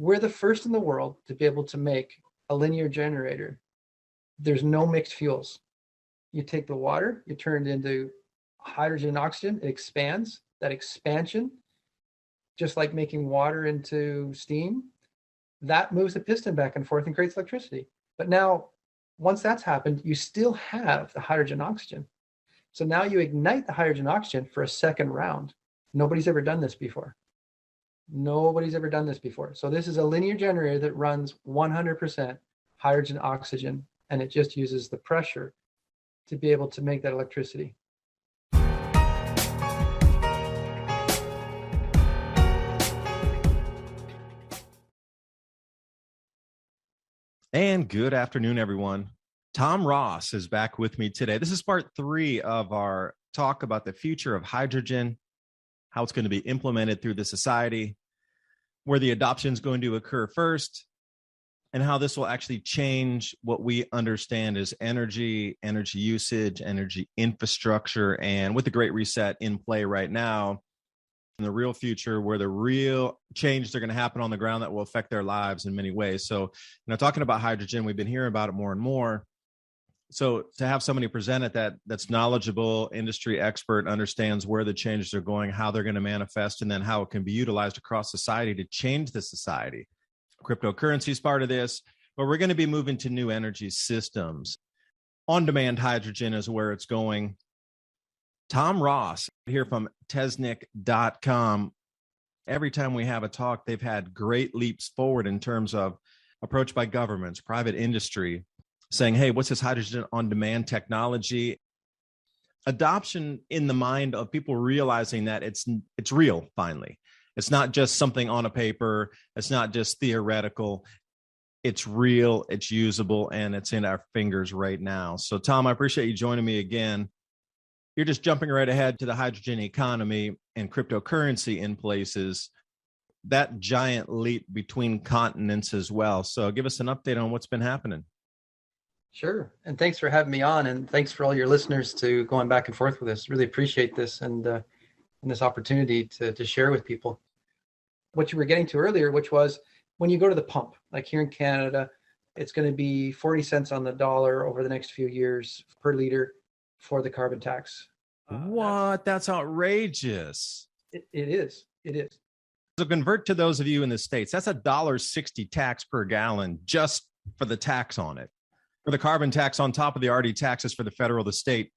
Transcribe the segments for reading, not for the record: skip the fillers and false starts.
We're the first in the world to be able to make a linear generator. There's no mixed fuels. You take the water, you turn it into hydrogen and oxygen, it expands. That expansion, just like making water into steam, that moves the piston back and forth and creates electricity. But now, once that's happened, you still have the hydrogen oxygen. So now you ignite the hydrogen oxygen for a second round. Nobody's ever done this before. Nobody's ever done this before. So this is a linear generator that runs 100% hydrogen oxygen, and it just uses the pressure to be able to make that electricity. And good afternoon, everyone. Tom Ross is back with me today. This is part 3 of our talk about the future of hydrogen, how it's going to be implemented through the society, where the adoption is going to occur first, and how this will actually change what we understand as energy usage, energy infrastructure, and with the Great Reset in play right now, in the real future, where the real changes are going to happen on the ground that will affect their lives in many ways. So, talking about hydrogen, we've been hearing about it more and more. So to have somebody present it that's knowledgeable, industry expert, understands where the changes are going, how they're going to manifest, and then how it can be utilized across society to change the society. Cryptocurrency is part of this, but we're going to be moving to new energy systems. On-demand hydrogen is where it's going. Tom Ross here from Tesnic.com. Every time we have a talk, they've had great leaps forward in terms of approach by governments, private industry, saying, hey, what's this hydrogen on demand technology? Adoption in the mind of people realizing that it's real, finally. It's not just something on a paper. It's not just theoretical. It's real, it's usable, and it's in our fingers right now. So, Tom, I appreciate you joining me again. You're just jumping right ahead to the hydrogen economy and cryptocurrency in places, that giant leap between continents as well. So give us an update on what's been happening. Sure. And thanks for having me on. And thanks for all your listeners to going back and forth with us. Really appreciate this and this opportunity to share with people. What you were getting to earlier, which was when you go to the pump, like here in Canada, it's going to be 40 cents on the dollar over the next few years per liter for the carbon tax. What? That's outrageous. It is. It is. So convert to those of you in the States, that's $1.60 tax per gallon just for the tax on it. For the carbon tax on top of the already taxes for the federal, the state,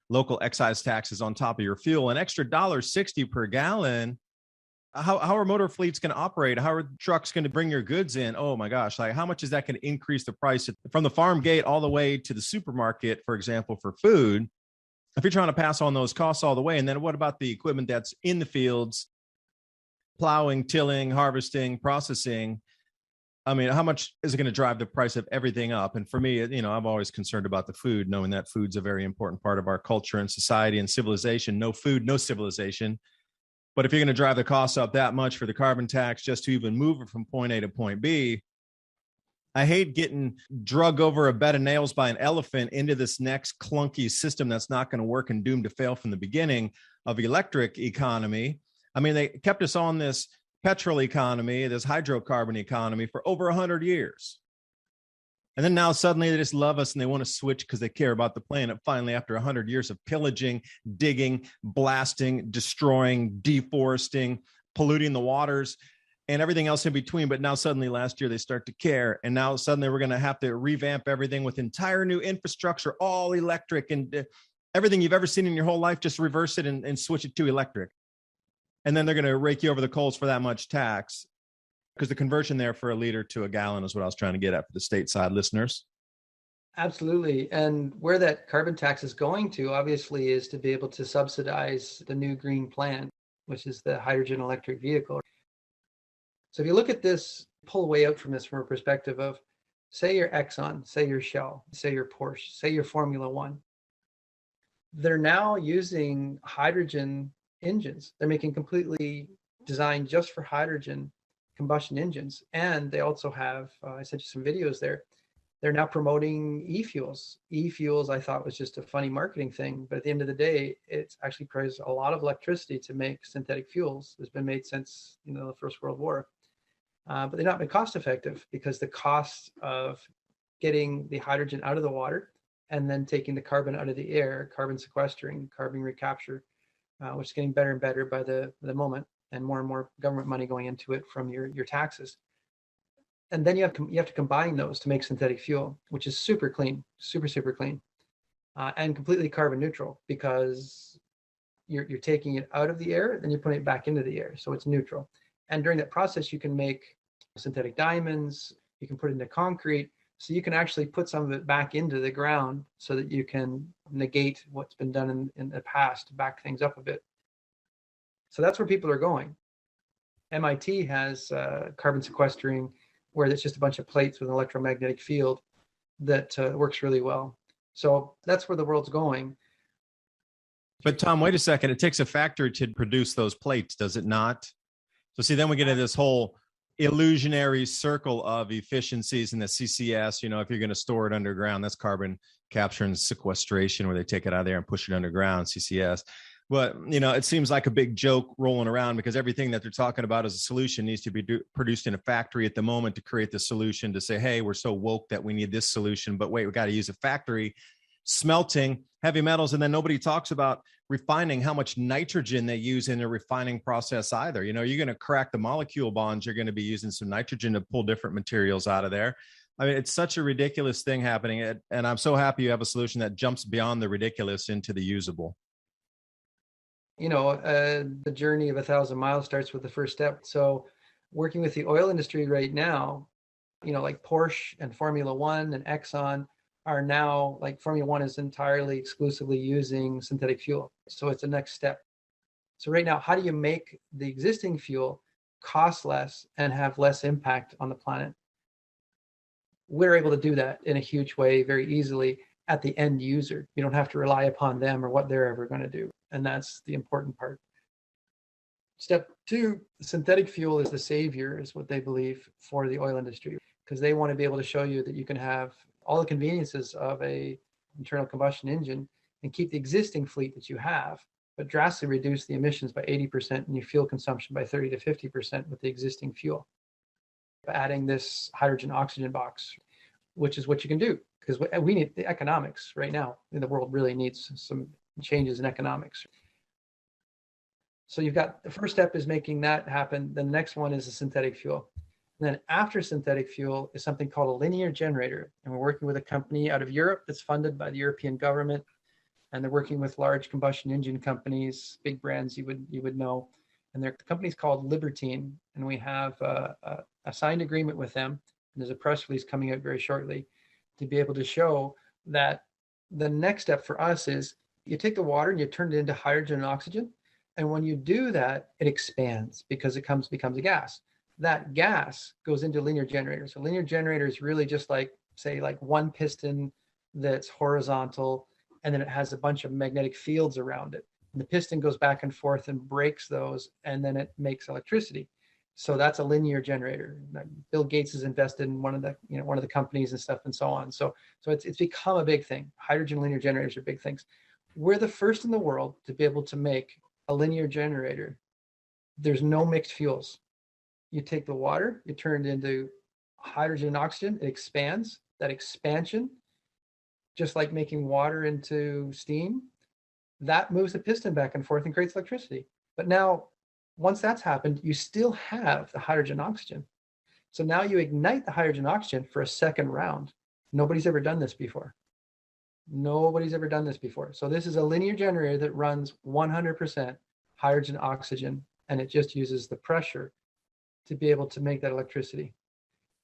local excise taxes on top of your fuel, an extra $1.60 per gallon. How are motor fleets going to operate? How are trucks going to bring your goods in? Oh my gosh, like how much is that going to increase the price from the farm gate all the way to the supermarket, for example, for food? If you're trying to pass on those costs all the way, and then what about the equipment that's in the fields, plowing, tilling, harvesting, processing? I mean, how much is it going to drive the price of everything up? And for me, I'm always concerned about the food, knowing that food's a very important part of our culture and society and civilization. No food, no civilization. But if you're going to drive the costs up that much for the carbon tax just to even move it from point A to point B, I hate getting drug over a bed of nails by an elephant into this next clunky system that's not going to work and doomed to fail from the beginning of electric economy. I mean, they kept us on this petrol economy, this hydrocarbon economy for over 100 years. And then now suddenly they just love us and they want to switch because they care about the planet. Finally, after 100 years of pillaging, digging, blasting, destroying, deforesting, polluting the waters, and everything else in between. But now suddenly last year they start to care. And now suddenly we're going to have to revamp everything with entire new infrastructure, all electric, and everything you've ever seen in your whole life, just reverse it and switch it to electric. And then they're going to rake you over the coals for that much tax, because the conversion there for a liter to a gallon is what I was trying to get at for the stateside listeners. Absolutely. And where that carbon tax is going to, obviously, is to be able to subsidize the new green plan, which is the hydrogen electric vehicle. So if you look at this, pull way out from this from a perspective of, say you're Exxon, say you're Shell, say you're Porsche, say you're Formula One. They're now using hydrogen engines. They're making completely designed just for hydrogen combustion engines. And they also have, I sent you some videos there. They're now promoting e-fuels. E-fuels, I thought, was just a funny marketing thing. But at the end of the day, it's actually produced a lot of electricity to make synthetic fuels. It's been made since, the First World War. but they've not been cost effective because the cost of getting the hydrogen out of the water and then taking the carbon out of the air, carbon sequestering, carbon recapture, which is getting better and better by the moment, and more government money going into it from your taxes. And then you have to combine those to make synthetic fuel, which is super clean, super clean, and completely carbon neutral, because you're taking it out of the air, then you're putting it back into the air, so it's neutral. And during that process, you can make synthetic diamonds, you can put it into concrete, so you can actually put some of it back into the ground so that you can negate what's been done in the past, back things up a bit. So that's where people are going. MIT has carbon sequestering, where it's just a bunch of plates with an electromagnetic field that works really well. So that's where the world's going. But Tom, wait a second. It takes a factory to produce those plates, does it not? So see, then we get into this whole illusionary circle of efficiencies in the CCS. If you're going to store it underground, that's carbon capture and sequestration, where they take it out of there and push it underground, CCS. But, it seems like a big joke rolling around, because everything that they're talking about as a solution needs to be produced in a factory at the moment to create the solution, to say, hey, we're so woke that we need this solution. But wait, we got to use a factory smelting heavy metals. And then nobody talks about refining, how much nitrogen they use in the refining process either. You're going to crack the molecule bonds, you're going to be using some nitrogen to pull different materials out of there. I mean, it's such a ridiculous thing happening. And I'm so happy you have a solution that jumps beyond the ridiculous into the usable. The journey of 1,000 miles starts with the first step. So working with the oil industry right now, like Porsche and Formula One and Exxon are now, like Formula One is entirely exclusively using synthetic fuel. So it's the next step. So right now, how do you make the existing fuel cost less and have less impact on the planet? We're able to do that in a huge way, very easily, at the end user. You don't have to rely upon them or what they're ever going to do. And that's the important part. Step two, synthetic fuel is the savior, is what they believe, for the oil industry, because they want to be able to show you that you can have all the conveniences of a internal combustion engine and keep the existing fleet that you have, but drastically reduce the emissions by 80% and your fuel consumption by 30 to 50% with the existing fuel. Adding this hydrogen oxygen box, which is what you can do, because we need the economics right now. The world really needs some changes in economics. So you've got the first step is making that happen. Then the next one is a synthetic fuel. And then after synthetic fuel is something called a linear generator. And we're working with a company out of Europe that's funded by the European government. And they're working with large combustion engine companies, big brands you would know. And the company's called Libertine. And we have a signed agreement with them. And there's a press release coming out very shortly to be able to show that the next step for us is you take the water and you turn it into hydrogen and oxygen. And when you do that, it expands because it becomes a gas. That gas goes into linear generators. So linear generator is really just like one piston that's horizontal, and then it has a bunch of magnetic fields around it. And the piston goes back and forth and breaks those, and then it makes electricity. So that's a linear generator. Bill Gates has invested in one of the companies and stuff and so on. So it's become a big thing. Hydrogen linear generators are big things. We're the first in the world to be able to make a linear generator. There's no mixed fuels. You take the water, you turn it into hydrogen and oxygen, it expands. That expansion, just like making water into steam, that moves the piston back and forth and creates electricity. But now, once that's happened, you still have the hydrogen oxygen. So now you ignite the hydrogen oxygen for a second round. Nobody's ever done this before. So this is a linear generator that runs 100% hydrogen oxygen, and it just uses the pressure to be able to make that electricity.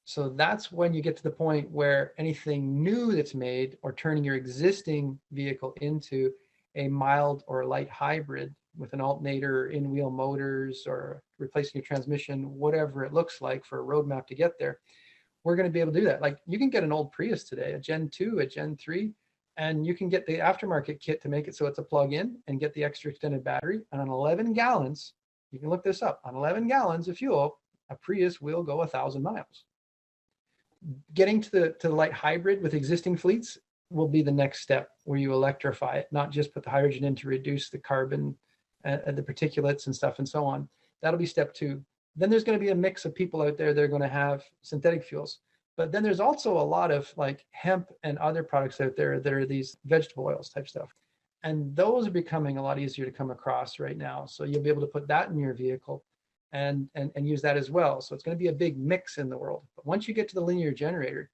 So that's when you get to the point where anything new that's made, or turning your existing vehicle into a mild or light hybrid with an alternator or in-wheel motors, or replacing your transmission, whatever it looks like for a roadmap to get there, we're going to be able to do that. Like, you can get an old Prius today, a Gen 2, a Gen 3, and you can get the aftermarket kit to make it so it's a plug-in and get the extra extended battery. And on 11 gallons, you can look this up, on 11 gallons of fuel, a Prius will go 1,000 miles. Getting to the light hybrid with existing fleets will be the next step, where you electrify it, not just put the hydrogen in to reduce the carbon, the particulates and stuff and so on. That'll be step two. Then there's going to be a mix of people out there that are going to have synthetic fuels. But then there's also a lot of like hemp and other products out there that are these vegetable oils type stuff. And those are becoming a lot easier to come across right now. So you'll be able to put that in your vehicle and use that as well. So it's going to be a big mix in the world. But once you get to the linear generator,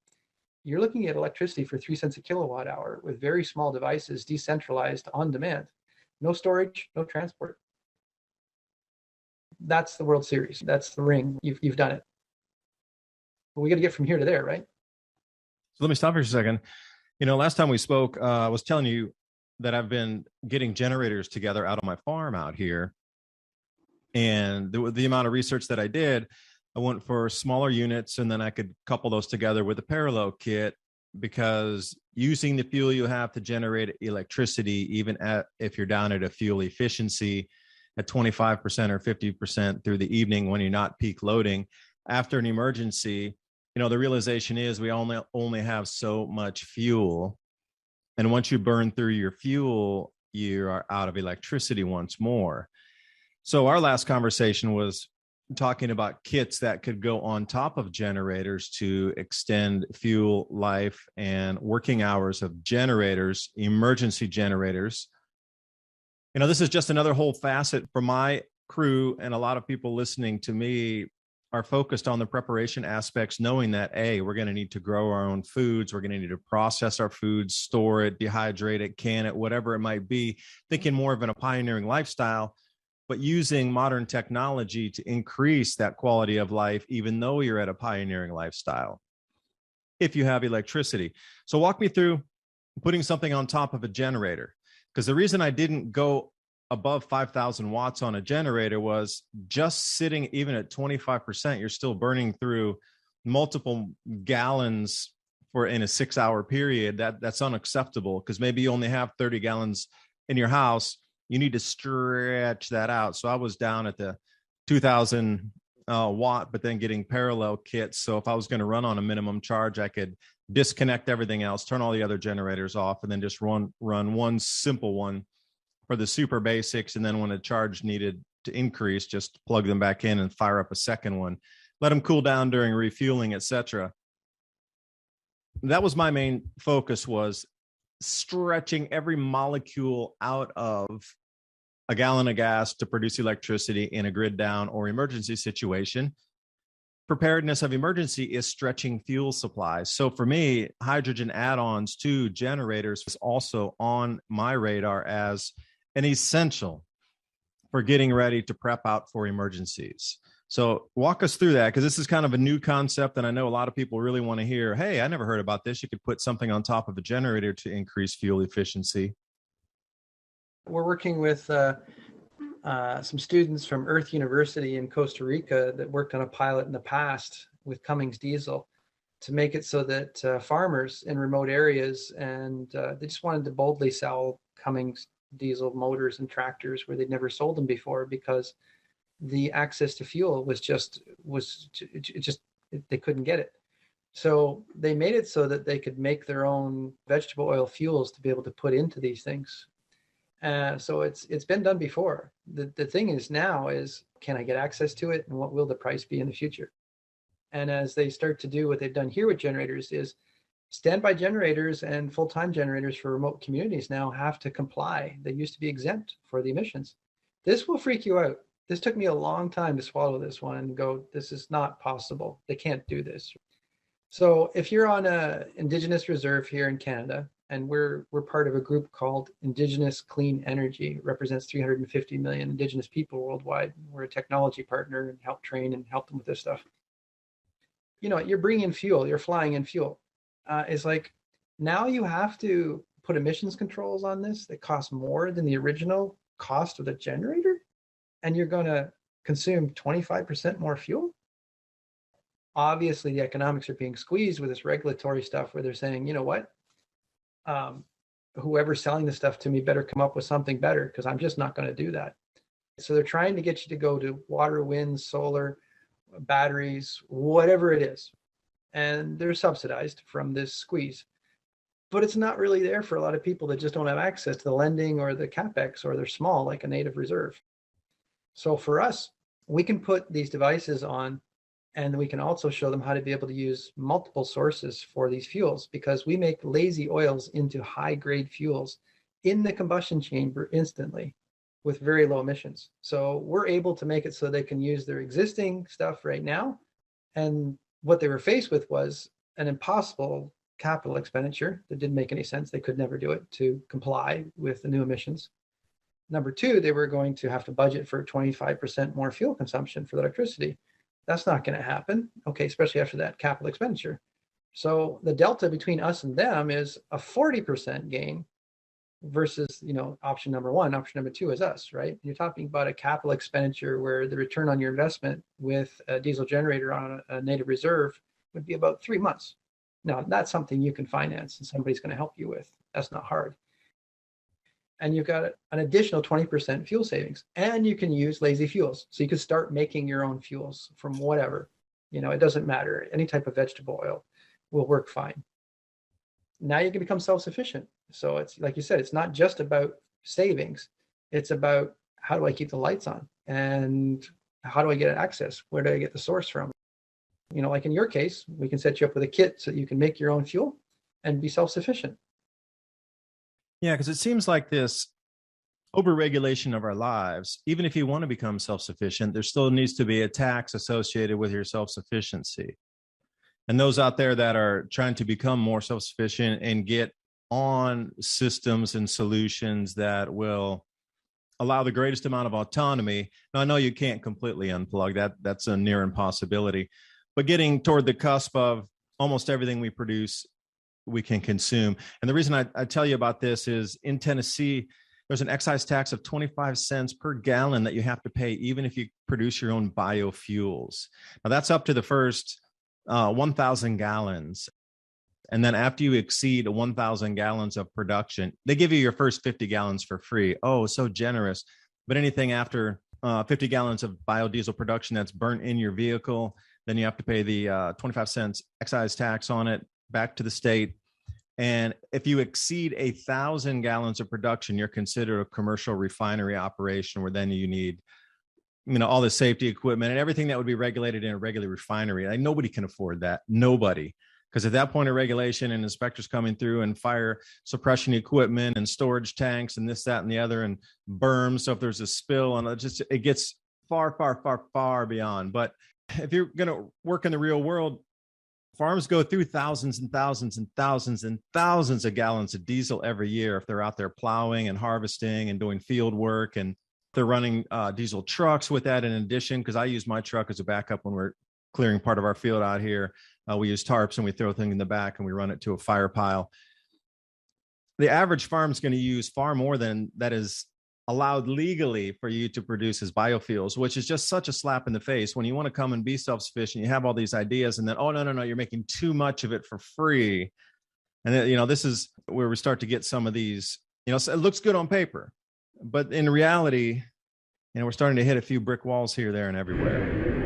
you're looking at electricity for 3 cents a kilowatt hour with very small devices, decentralized, on demand. No storage, no transport. That's the World Series. That's the ring. You've done it. But we got to get from here to there, right? So let me stop here for a second. Last time we spoke, I was telling you that I've been getting generators together out on my farm out here. And the amount of research that I did, I went for smaller units, and then I could couple those together with a parallel kit, because using the fuel you have to generate electricity, even if you're down at a fuel efficiency at 25% or 50% through the evening when you're not peak loading, after an emergency, the realization is we only have so much fuel. And once you burn through your fuel, you are out of electricity once more. So our last conversation was talking about kits that could go on top of generators to extend fuel life and working hours of generators, emergency generators. This is just another whole facet for my crew, and a lot of people listening to me are focused on the preparation aspects, knowing that, A, we're going to need to grow our own foods. We're going to need to process our foods, store it, dehydrate it, can it, whatever it might be, thinking more of a pioneering lifestyle, but using modern technology to increase that quality of life, even though you're at a pioneering lifestyle, if you have electricity. So walk me through putting something on top of a generator, because the reason I didn't go above 5,000 watts on a generator was just sitting even at 25%, you're still burning through multiple gallons in a 6-hour period. That's unacceptable, because maybe you only have 30 gallons in your house. You need to stretch that out. So I was down at the 2,000 watt, but then getting parallel kits. So if I was going to run on a minimum charge, I could disconnect everything else, turn all the other generators off, and then just run one simple one for the super basics. And then when a charge needed to increase, just plug them back in and fire up a second one, let them cool down during refueling, etc. That was my main focus, was stretching every molecule out of a gallon of gas to produce electricity in a grid down or emergency situation. Preparedness of emergency is stretching fuel supplies. So for me, hydrogen add-ons to generators is also on my radar as an essential for getting ready to prep out for emergencies. So walk us through that, because this is kind of a new concept, and I know a lot of people really want to hear, hey, I never heard about this. You could put something on top of a generator to increase fuel efficiency. We're working with some students from Earth University in Costa Rica that worked on a pilot in the past with Cummins diesel to make it so that farmers in remote areas, and they just wanted to boldly sell Cummins diesel motors and tractors where they'd never sold them before, because the access to fuel they couldn't get it. So they made it so that they could make their own vegetable oil fuels to be able to put into these things. So it's been done before. The thing is now is, can I get access to it, and what will the price be in the future? And as they start to do what they've done here with generators, is standby generators and full-time generators for remote communities now have to comply. They used to be exempt for the emissions. This will freak you out. This took me a long time to swallow this one and go, this is not possible. They can't do this. So if you're on a Indigenous reserve here in Canada, and we're part of a group called Indigenous Clean Energy, it represents 350 million Indigenous people worldwide. We're a technology partner and help train and help them with this stuff. You're bringing in fuel, you're flying in fuel. It's like, now you have to put emissions controls on this that cost more than the original cost of the generator, and you're going to consume 25% more fuel. Obviously, the economics are being squeezed with this regulatory stuff where they're saying, you know what? Whoever's selling this stuff to me better come up with something better, because I'm just not going to do that. So they're trying to get you to go to water, wind, solar, batteries, whatever it is. And they're subsidized from this squeeze. But it's not really there for a lot of people that just don't have access to the lending or the CapEx, or they're small, like a native reserve. So for us, We can put these devices on, and we can also show them how to be able to use multiple sources for these fuels, because we make lazy oils into high grade fuels in the combustion chamber instantly with very low emissions. So we're able to make it so they can use their existing stuff right now. And what they were faced with was an impossible capital expenditure that didn't make any sense. They could never do it to comply with the new emissions. Number two, they were going to have to budget for 25% more fuel consumption for the electricity. That's not going to happen, okay, especially after that capital expenditure. So the delta between us and them is a 40% gain versus, option number one. Option number two is us, right? You're talking about a capital expenditure where the return on your investment with a diesel generator on a native reserve would be about 3 months. Now, that's something you can finance and somebody's going to help you with. That's not hard. And you've got an additional 20% fuel savings, and you can use lazy fuels. So you can start making your own fuels from whatever, it doesn't matter. Any type of vegetable oil will work fine. Now you can become self-sufficient. So it's like you said, it's not just about savings. It's about, how do I keep the lights on? And how do I get access? Where do I get the source from? Like in your case, we can set you up with a kit so you can make your own fuel and be self-sufficient. Yeah, because it seems like this overregulation of our lives, even if you want to become self-sufficient, there still needs to be a tax associated with your self-sufficiency. And those out there that are trying to become more self-sufficient and get on systems and solutions that will allow the greatest amount of autonomy. Now, I know you can't completely unplug that. That's a near impossibility. But getting toward the cusp of almost everything we produce, we can consume. And the reason I tell you about this is in Tennessee, there's an excise tax of 25 cents per gallon that you have to pay, even if you produce your own biofuels. Now, that's up to the first 1,000 gallons. And then after you exceed 1,000 gallons of production, they give you your first 50 gallons for free. Oh, so generous. But anything after 50 gallons of biodiesel production that's burnt in your vehicle, then you have to pay the 25 cents excise tax on it back to the state. And if you exceed 1,000 gallons of production, you're considered a commercial refinery operation, where then you need, all the safety equipment and everything that would be regulated in a regular refinery. Like, nobody can afford that. Nobody. Because at that point of regulation and inspectors coming through and fire suppression equipment and storage tanks and this, that, and the other, and berms. So if there's a spill, and it gets far, far, far, far beyond. But if you're going to work in the real world, farms go through thousands and thousands and thousands and thousands of gallons of diesel every year if they're out there plowing and harvesting and doing field work. And they're running diesel trucks with that in addition, because I use my truck as a backup when we're clearing part of our field out here. We use tarps and we throw things in the back and we run it to a fire pile. The average farm is going to use far more than that is allowed legally for you to produce as biofuels, which is just such a slap in the face when you want to come and be self-sufficient. You have all these ideas, and then, oh, no, you're making too much of it for free. And then, this is where we start to get some of these, so it looks good on paper, but in reality, we're starting to hit a few brick walls here, there, and everywhere.